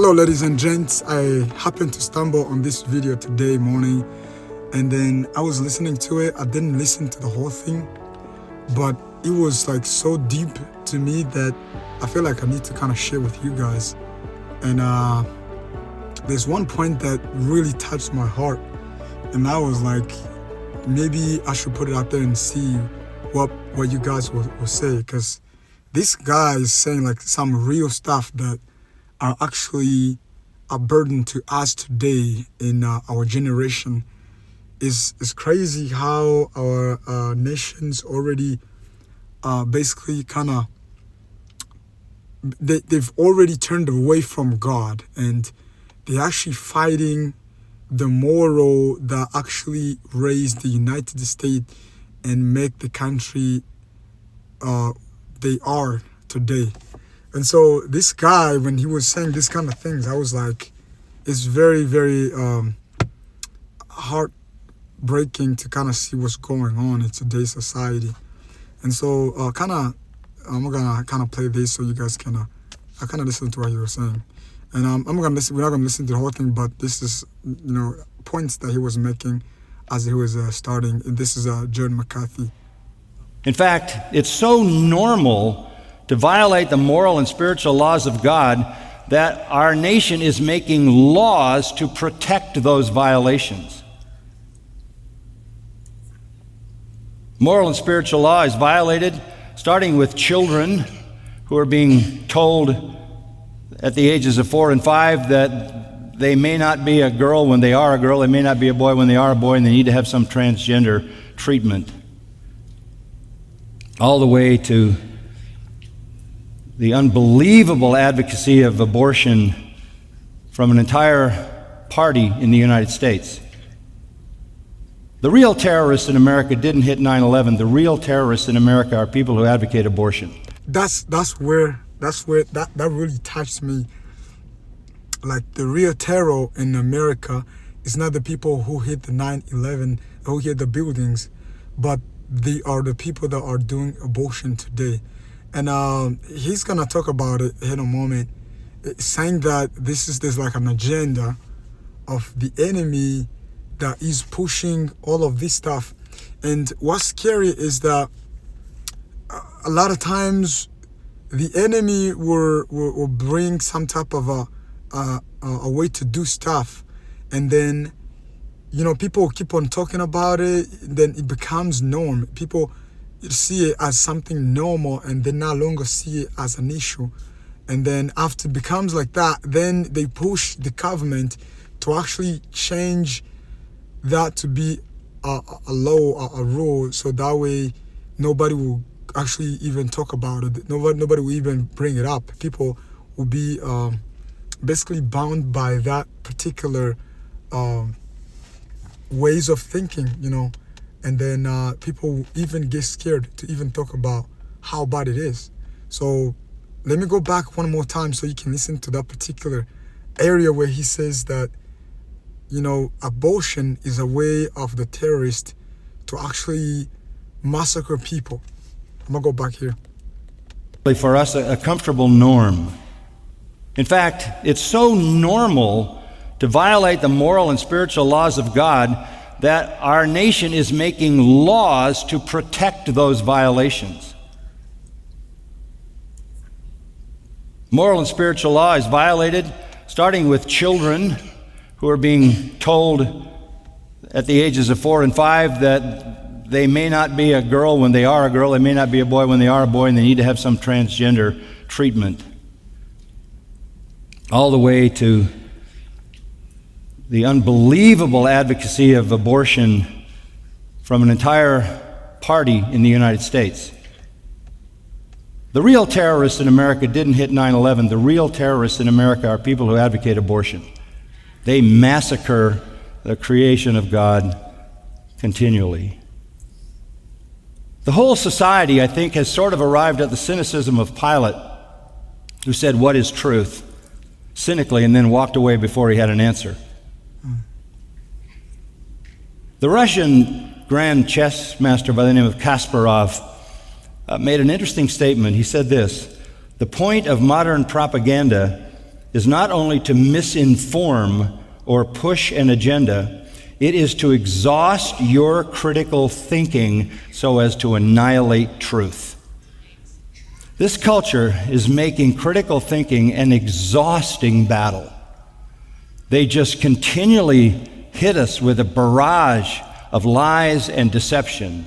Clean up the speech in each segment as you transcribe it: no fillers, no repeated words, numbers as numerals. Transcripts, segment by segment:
Hello ladies and gents, I happened to stumble on this video today morning and then I was listening to it. I didn't listen to the whole thing, but it was like so deep to me that I feel like I need to kind of share with you guys. And there's one point that really touched my heart, and I was like, maybe I should put it out there and see what you guys will say, because this guy is saying like some real stuff that are actually a burden to us today in our generation. Is crazy how our nations already basically kind of they've already turned away from God, and they're actually fighting the moral that actually raised the United States and make the country they are today. And so this guy, when he was saying this kind of things, I was like, it's very, very heartbreaking to kind of see what's going on in today's society. And so I'm gonna kind of play this so you guys can kind of listen to what he was saying. And we're not gonna listen to the whole thing, but this is points that he was making as he was starting. And this is John MacArthur. In fact, it's so normal to violate the moral and spiritual laws of God that our nation is making laws to protect those violations. Moral and spiritual law is violated, starting with children who are being told at the ages of 4 and 5 that they may not be a girl when they are a girl, they may not be a boy when they are a boy, and they need to have some transgender treatment. All the way to the unbelievable advocacy of abortion from an entire party in the United States. The real terrorists in America didn't hit 9/11. The real terrorists in America are people who advocate abortion. That's where that really touched me. Like, the real terror in America is not the people who hit the 9/11, who hit the buildings, but they are the people that are doing abortion today. And he's gonna talk about it in a moment, saying that there's like an agenda of the enemy that is pushing all of this stuff. And what's scary is that a lot of times the enemy will bring some type of a way to do stuff, and then people keep on talking about it, then it becomes norm. People see it as something normal, and they no longer see it as an issue. And then after it becomes like that, then they push the government to actually change that to be a law, a rule, so that way nobody will actually even talk about it. Nobody will even bring it up. People will be basically bound by that particular ways of thinking, and then people even get scared to even talk about how bad it is. So let me go back one more time so you can listen to that particular area where he says that abortion is a way of the terrorist to actually massacre people. I'm gonna go back here. For us, a comfortable norm. In fact, it's so normal to violate the moral and spiritual laws of God that our nation is making laws to protect those violations. Moral and spiritual law is violated, starting with children who are being told at the ages of 4 and 5 that they may not be a girl when they are a girl, they may not be a boy when they are a boy, and they need to have some transgender treatment. All the way to the unbelievable advocacy of abortion from an entire party in the United States. The real terrorists in America didn't hit 9/11. The real terrorists in America are people who advocate abortion. They massacre the creation of God continually. The whole society, I think, has sort of arrived at the cynicism of Pilate, who said, "What is truth?" cynically, and then walked away before he had an answer. The Russian grand chess master by the name of Kasparov made an interesting statement. He said this: "The point of modern propaganda is not only to misinform or push an agenda, it is to exhaust your critical thinking so as to annihilate truth. This culture is making critical thinking an exhausting battle. They just continually hit us with a barrage of lies and deception,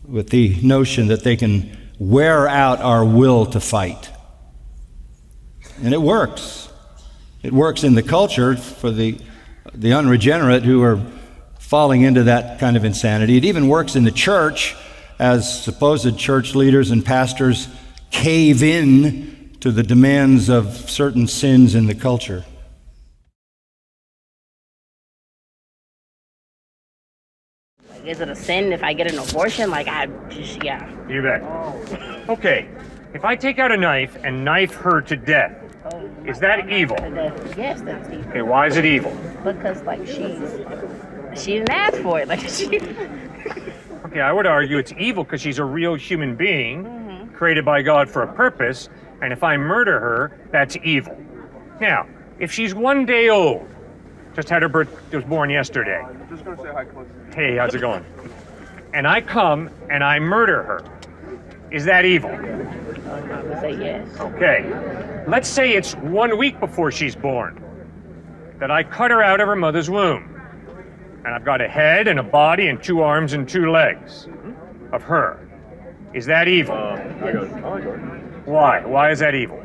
with the notion that they can wear out our will to fight. And it works. It works in the culture for the unregenerate who are falling into that kind of insanity. It even works in the church as supposed church leaders and pastors cave in to the demands of certain sins in the culture. Is it a sin if I get an abortion? Yeah. You bet. Okay, if I take out a knife and knife her to death, is that evil? Yes, that's evil. Okay, why is it evil? Because she didn't ask for it. Okay, I would argue it's evil because she's a real human being, created by God for a purpose, and if I murder her, that's evil. Now, if she's 1 day old, just had her birthday, was born yesterday. Just gonna say hi, close. Hey, how's it going? And I come and I murder her. Is that evil? I would say yes. Okay. Let's say it's 1 week before she's born that I cut her out of her mother's womb. And I've got a head and a body and 2 arms and 2 legs of her. Is that evil? I got it. Why? Why is that evil?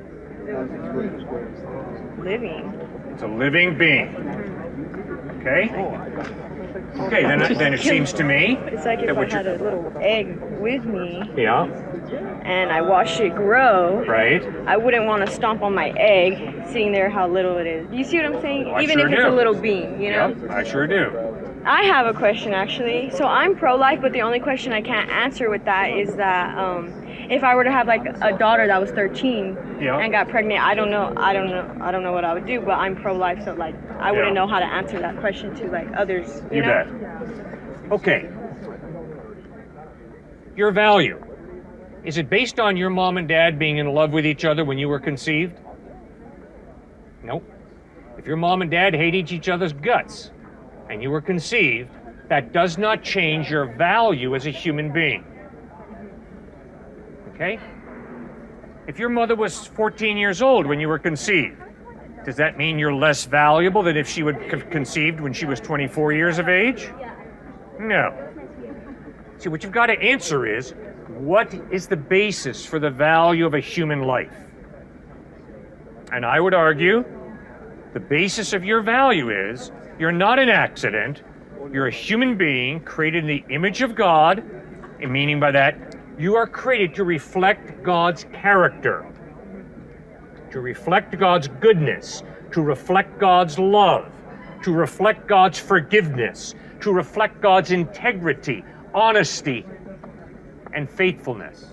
Living. It's a living being. Okay? Okay, then it seems to me It's like if that I what had a little egg with me yeah, and I watched it grow, right? I wouldn't want to stomp on my egg, seeing there how little it is. You see what I'm saying? I Even sure if it's do. a little bean, you know? Yeah, I sure do. I have a question actually. So I'm pro-life, but the only question I can't answer with that is that if I were to have like a daughter that was 13 Yeah. and got pregnant, I don't know what I would do, but I'm pro-life, so like I wouldn't Yeah. know how to answer that question to like others. You know? bet. Okay. Your value. Is it based on your mom and dad being in love with each other when you were conceived? Nope. If your mom and dad hated each other's guts and you were conceived, that does not change your value as a human being. Okay? If your mother was 14 years old when you were conceived, does that mean you're less valuable than if she would have conceived when she was 24 years of age? No. See, what you've got to answer is, what is the basis for the value of a human life? And I would argue the basis of your value is you're not an accident, you're a human being created in the image of God, and meaning by that, you are created to reflect God's character, to reflect God's goodness, to reflect God's love, to reflect God's forgiveness, to reflect God's integrity, honesty, and faithfulness.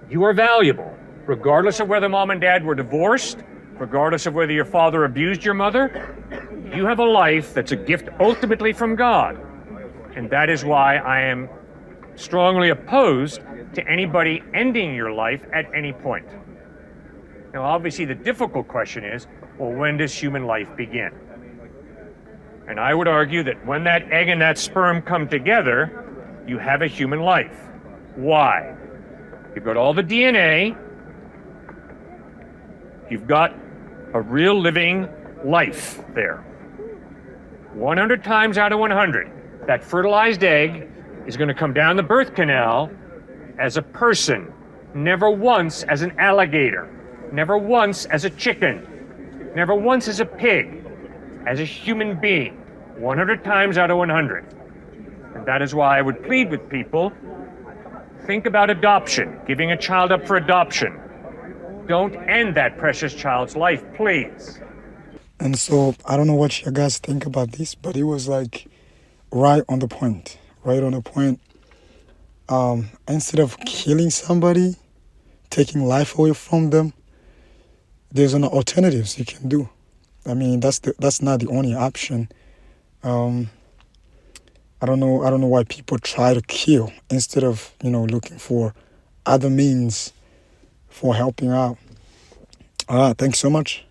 You are valuable, regardless of whether mom and dad were divorced, regardless of whether your father abused your mother. You have a life that's a gift ultimately from God. And that is why I am strongly opposed to anybody ending your life at any point. Now, obviously, the difficult question is, well, when does human life begin? And I would argue that when that egg and that sperm come together, you have a human life. Why? You've got all the DNA. You've got a real living life there. 100 times out of 100, that fertilized egg is going to come down the birth canal as a person, never once as an alligator, never once as a chicken, never once as a pig, as a human being, 100 times out of 100. And that is why I would plead with people, think about adoption, giving a child up for adoption. Don't end that precious child's life, please. And so I don't know what you guys think about this, but it was like right on the point. Instead of killing somebody, taking life away from them, there's an alternatives you can do. I mean, that's not the only option. I don't know why people try to kill instead of looking for other means for helping out. All right, thanks so much.